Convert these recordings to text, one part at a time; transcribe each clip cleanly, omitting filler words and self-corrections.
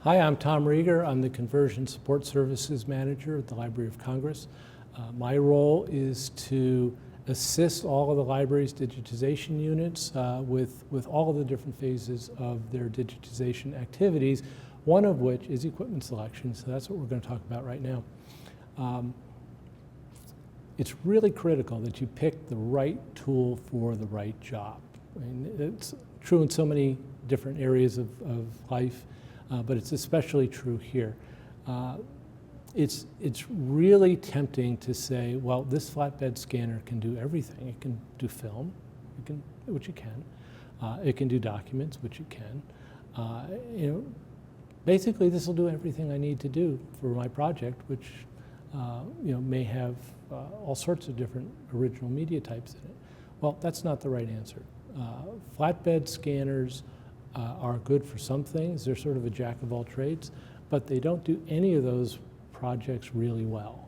Hi, I'm Tom Rieger. I'm the Conversion Support Services Manager at the Library of Congress. My role is to assist all of the library's digitization units with all of the different phases of their digitization activities, one of which is equipment selection, so that's what we're going to talk about right now. It's really critical that you pick the right tool for the right job. I mean, it's true in so many different areas of life, but it's especially true here. It's really tempting to say, well, this flatbed scanner can do everything. It can do film, which it can. It can do documents, which it can. Basically, this will do everything I need to do for my project, which may have all sorts of different original media types in it. Well, that's not the right answer. Flatbed scanners are good for some things. They're sort of a jack of all trades, but they don't do any of those projects really well.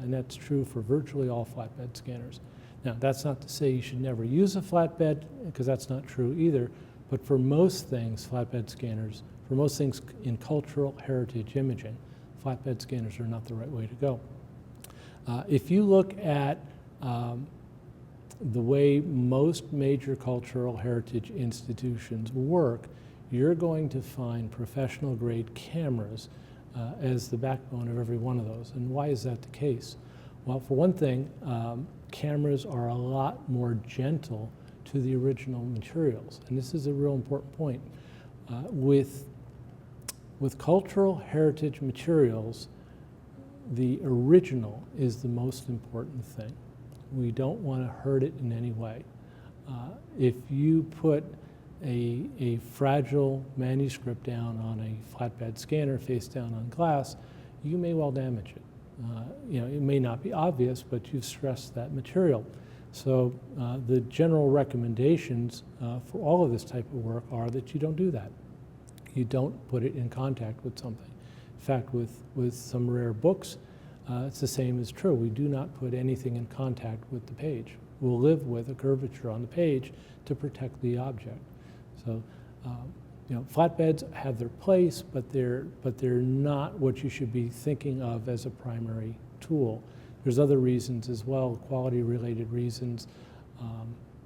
And that's true for virtually all flatbed scanners. Now, that's not to say you should never use a flatbed, because that's not true either, but for most things, flatbed scanners, for most things in cultural heritage imaging, flatbed scanners are not the right way to go. If you look at the way most major cultural heritage institutions work, you're going to find professional grade cameras as the backbone of every one of those. And why is that the case? Well, for one thing, cameras are a lot more gentle to the original materials. And this is a real important point. With cultural heritage materials, the original is the most important thing. We don't want to hurt it in any way. If you put a fragile manuscript down on a flatbed scanner face down on glass, you may well damage it. It may not be obvious, but you've stressed that material. So the general recommendations for all of this type of work are that you don't do that. You don't put it in contact with something. In fact, with some rare books, it's the same as true. We do not put anything in contact with the page. We'll live with a curvature on the page to protect the object. So, flatbeds have their place, but they're not what you should be thinking of as a primary tool. There's other reasons as well, quality-related reasons,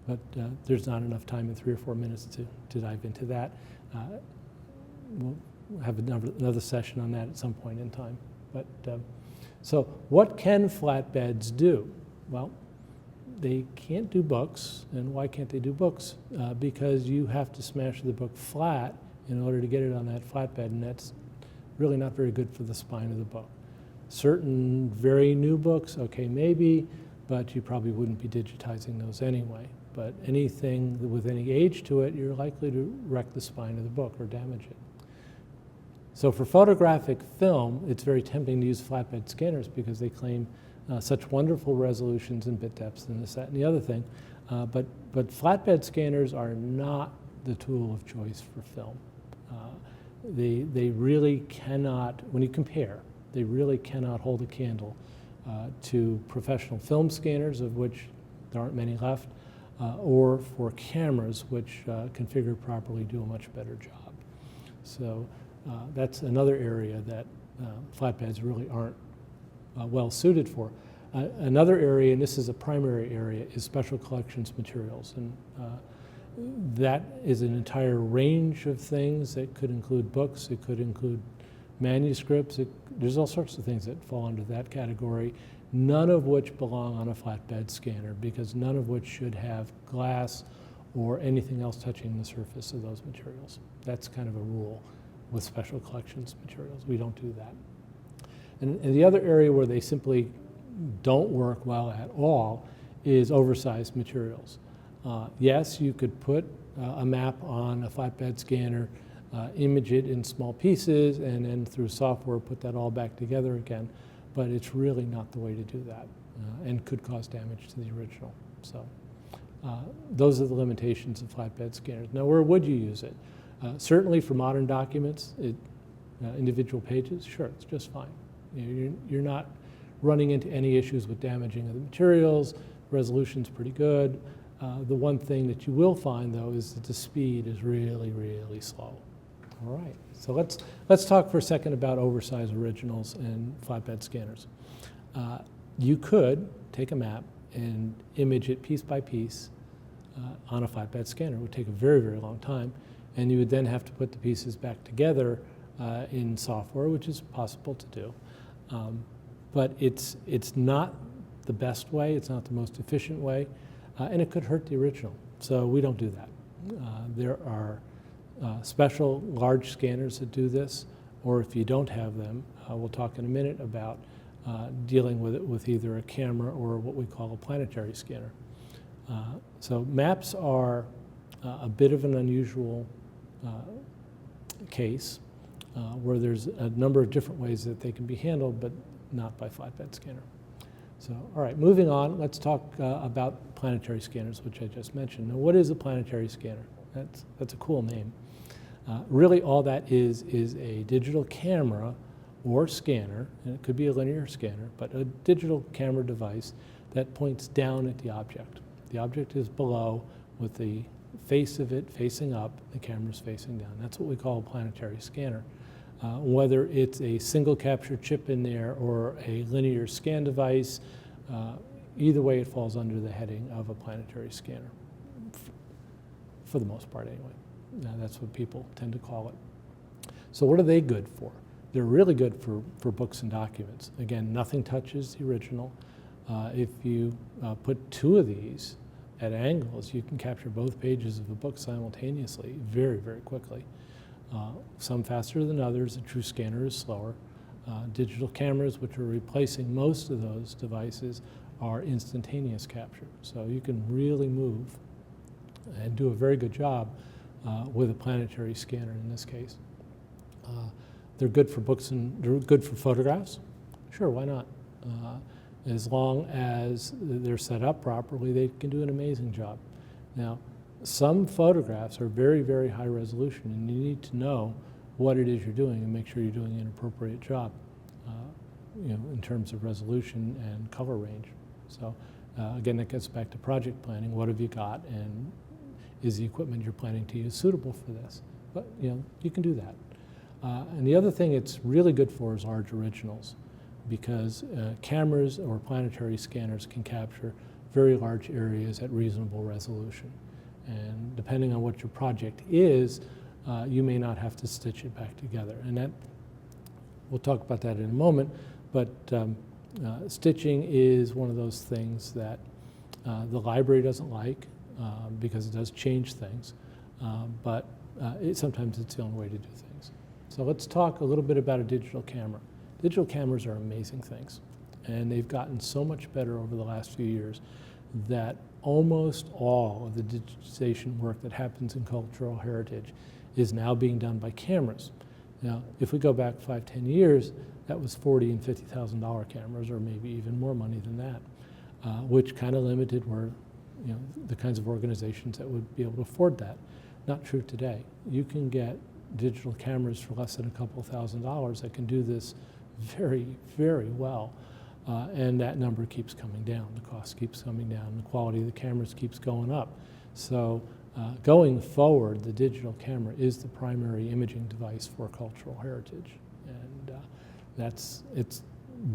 but there's not enough time in 3 or 4 minutes to dive into that. We'll have another session on that at some point in time. But so what can flatbeds do? Well, they can't do books. And why can't they do books? Because you have to smash the book flat in order to get it on that flatbed, and that's really not very good for the spine of the book. Certain very new books, okay, maybe, but you probably wouldn't be digitizing those anyway. But anything with any age to it, you're likely to wreck the spine of the book or damage it. So for photographic film, it's very tempting to use flatbed scanners because they claim such wonderful resolutions and bit depths and this, that, and the other thing. But flatbed scanners are not the tool of choice for film. They really cannot, when you compare, they really cannot hold a candle to professional film scanners, of which there aren't many left, or for cameras, which configured properly do a much better job. So that's another area that flatbeds really aren't well suited for. Another area, and this is a primary area, is special collections materials. And that is an entire range of things. It could include books, it could include manuscripts. There's all sorts of things that fall under that category, none of which belong on a flatbed scanner, because none of which should have glass or anything else touching the surface of those materials. That's kind of a rule with special collections materials. We don't do that. And the other area where they simply don't work well at all is oversized materials. Yes, you could put a map on a flatbed scanner, image it in small pieces, and then through software put that all back together again, but it's really not the way to do that and could cause damage to the original. So those are the limitations of flatbed scanners. Now, where would you use it? Certainly for modern documents, individual pages, sure, it's just fine. You're not running into any issues with damaging of the materials. Resolution's pretty good. The one thing that you will find, though, is that the speed is really, really slow. All right, so let's talk for a second about oversized originals and flatbed scanners. You could take a map and image it piece by piece on a flatbed scanner. It would take a very, very long time, and you would then have to put the pieces back together in software, which is possible to do. But it's not the best way, it's not the most efficient way, and it could hurt the original. So we don't do that. There are special large scanners that do this, or if you don't have them, we'll talk in a minute about dealing with it with either a camera or what we call a planetary scanner. So maps are a bit of an unusual case where there's a number of different ways that they can be handled, but not by flatbed scanner. So, all right, moving on, let's talk about planetary scanners, which I just mentioned. Now, what is a planetary scanner? That's a cool name. Really, all that is a digital camera or scanner, and it could be a linear scanner, but a digital camera device that points down at the object. The object is below with the face of it facing up, the camera's facing down. That's what we call a planetary scanner. Whether it's a single capture chip in there or a linear scan device, either way it falls under the heading of a planetary scanner, for the most part anyway. Now, that's what people tend to call it. So what are they good for? They're really good for books and documents. Again, nothing touches the original. If you put two of these at angles, you can capture both pages of a book simultaneously very, very quickly. Some faster than others. A true scanner is slower. Digital cameras, which are replacing most of those devices, are instantaneous capture. So you can really move and do a very good job with a planetary scanner in this case. They're good for books and they're good for photographs. Sure, why not? As long as they're set up properly, they can do an amazing job. Now, some photographs are very, very high resolution, and you need to know what it is you're doing and make sure you're doing an appropriate job, in terms of resolution and color range. So, again, that gets back to project planning. What have you got, and is the equipment you're planning to use suitable for this? But you can do that. And the other thing it's really good for is large originals, because cameras or planetary scanners can capture very large areas at reasonable resolution. And depending on what your project is, you may not have to stitch it back together. And we'll talk about that in a moment, but stitching is one of those things that the library doesn't like because it does change things, but sometimes it's the only way to do things. So let's talk a little bit about a digital camera. Digital cameras are amazing things, and they've gotten so much better over the last few years that almost all of the digitization work that happens in cultural heritage is now being done by cameras. Now, if we go back 5-10 years, that was $40,000 and $50,000 cameras, or maybe even more money than that, which kind of limited where the kinds of organizations that would be able to afford that. Not true today. You can get digital cameras for less than a couple $1,000s that can do this very, very well. And that number keeps coming down. The cost keeps coming down. The quality of the cameras keeps going up. So going forward, the digital camera is the primary imaging device for cultural heritage. And it's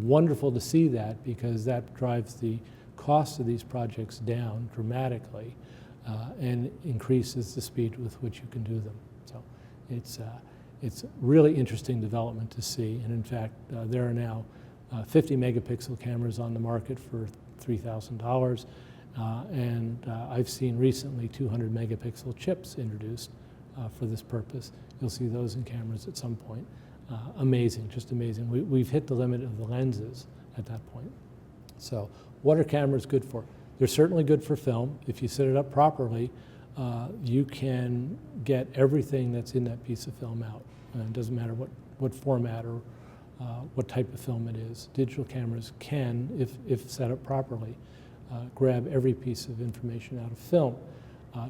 wonderful to see that, because that drives the cost of these projects down dramatically and increases the speed with which you can do them. So it's really interesting development to see. And in fact, there are now 50 megapixel cameras on the market for $3,000. And I've seen recently 200 megapixel chips introduced for this purpose. You'll see those in cameras at some point. Amazing, just amazing. We've hit the limit of the lenses at that point. So what are cameras good for? They're certainly good for film. If you set it up properly, you can get everything that's in that piece of film out. It doesn't matter what format or what type of film it is. Digital cameras can, if set up properly, grab every piece of information out of film.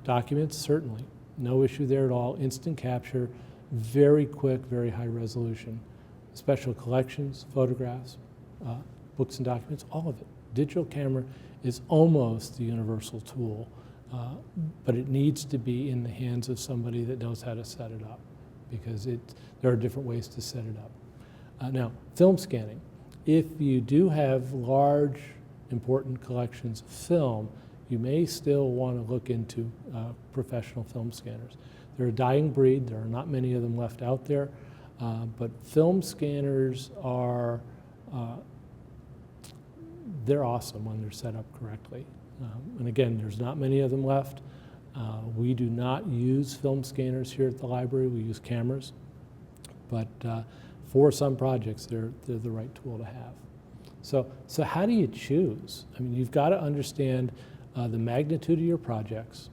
Documents, certainly. No issue there at all. Instant capture, very quick, very high resolution. Special collections, photographs, books and documents, all of it. Digital camera is almost the universal tool, but it needs to be in the hands of somebody that knows how to set it up. because there are different ways to set it up. Now, film scanning. If you do have large, important collections of film, you may still want to look into professional film scanners. They're a dying breed. There are not many of them left out there, but film scanners are they're awesome when they're set up correctly. And again, there's not many of them left. We do not use film scanners here at the library. We use cameras, but for some projects, they're the right tool to have. So how do you choose? I mean, you've got to understand the magnitude of your projects,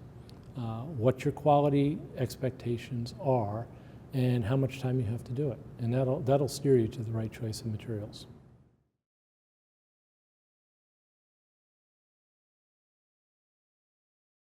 what your quality expectations are, and how much time you have to do it. And that'll steer you to the right choice of materials.